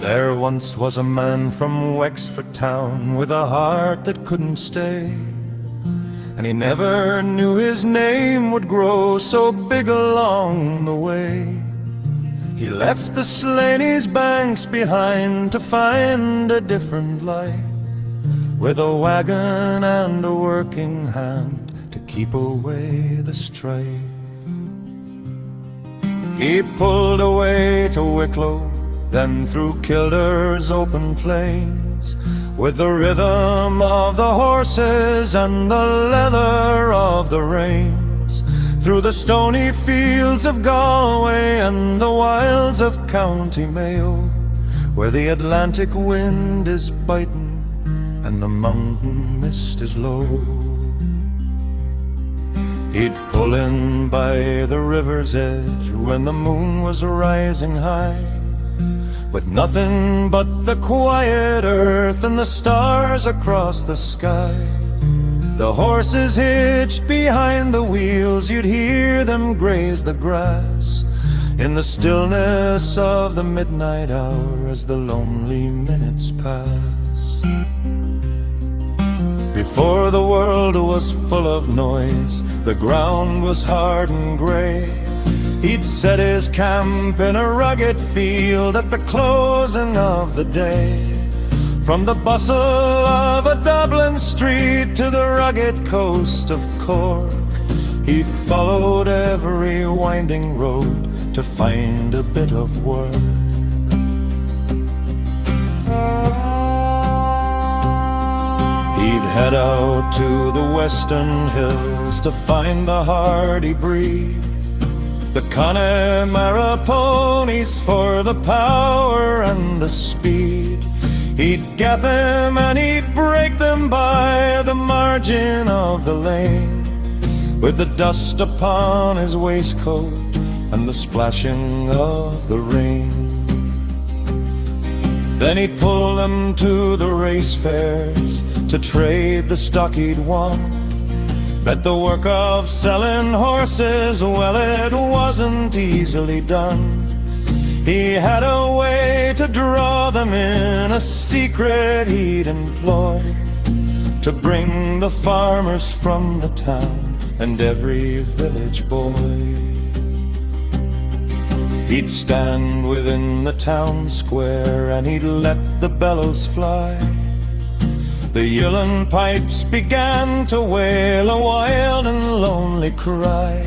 There once was a man from Wexford town with a heart that couldn't stay, and he never knew his name would grow so big along the way. He left the Slaney's banks behind to find a different life, with a wagon and a working hand to keep away the strife. He pulled away to Wicklow, then through Kildare's open plains, with the rhythm of the horses and the leather of the reins, through the stony fields of Galway and the wilds of County Mayo, where the Atlantic wind is biting and the mountain mist is low. He'd pull in by the river's edge when the moon was rising high, with nothing but the quiet earth and the stars across the sky. The horses hitched behind the wheels, you'd hear them graze the grass in the stillness of the midnight hour as the lonely minutes pass. Before the world was full of noise, the ground was hard and grey. He'd set his camp in a rugged field at the closing of the day. From the bustle of a Dublin street to the rugged coast of Cork, he followed every winding road to find a bit of work. He'd head out to the western hills to find the hardy breed, the Connemara ponies for the power and the speed. He'd get them and he'd break them by the margin of the lane, with the dust upon his waistcoat and the splashing of the rain. Then he'd pull them to the race fairs to trade the stock he'd won. Bet the work of selling horses, well, it wasn't easily done. He had a way to draw them in, a secret he'd employ, to bring the farmers from the town and every village boy. He'd stand within the town square and he'd let the bellows fly. The Uilleann pipes began to wail a wild and lonely cry.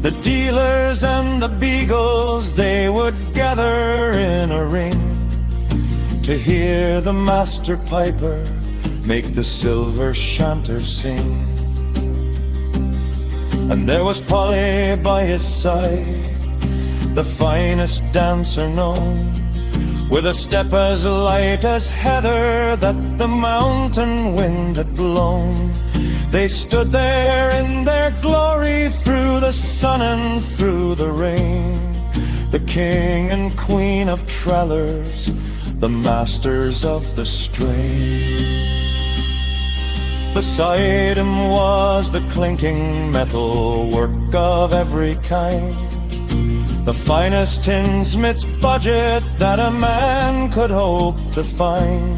The dealers and the beagles, they would gather in a ring to hear the master piper make the silver chanter sing. And there was Polly by his side, the finest dancer known, with a step as light as heather that the mountain wind had blown. They stood there in their glory through the sun and through the rain, the king and queen of trallers, the masters of the strain. Beside him was the clinking metal work of every kind, the finest tinsmith's budget that a man could hope to find.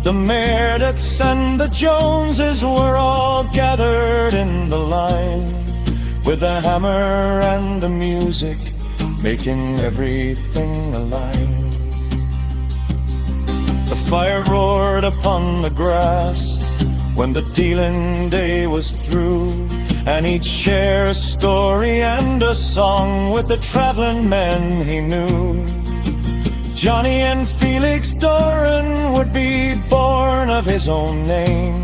The Merediths and the Joneses were all gathered in the line, with the hammer and the music making everything align. The fire roared upon the grass when the dealing day was through, and he'd share a story and a song with the travelling men he knew. Johnny and Felix Doran would be born of his own name,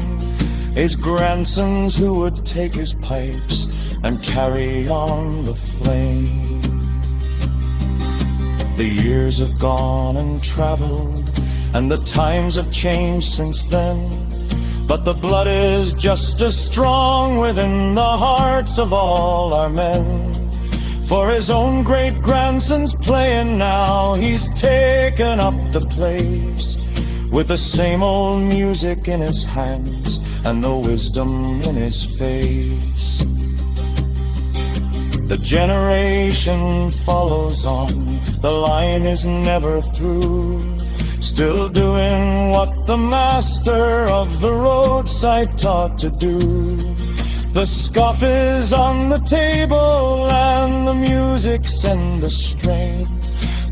his grandsons who would take his pipes and carry on the flame. The years have gone and travelled, and the times have changed since then, but the blood is just as strong within the hearts of all our men. For his own great-grandson's playing now, he's taken up the place, with the same old music in his hands and the wisdom in his face. The generation follows on, the line is never through, still doing what the master of the roadside taught to do. The scoff is on the table and the music's in the strain,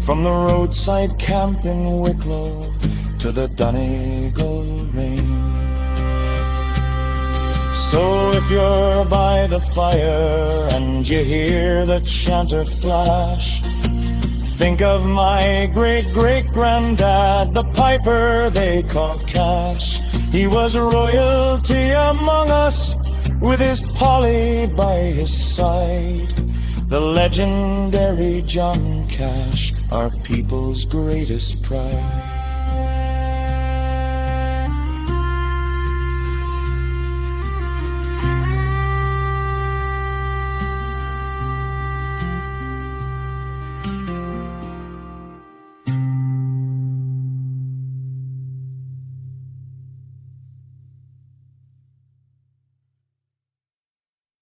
from the roadside camp in Wicklow to the Donegal rain. So if you're by the fire and you hear the chanter flash, think of my great-great-granddad, the piper they called Cash. He was royalty among us, with his Polly by his side. The legendary John Cash, our people's greatest pride.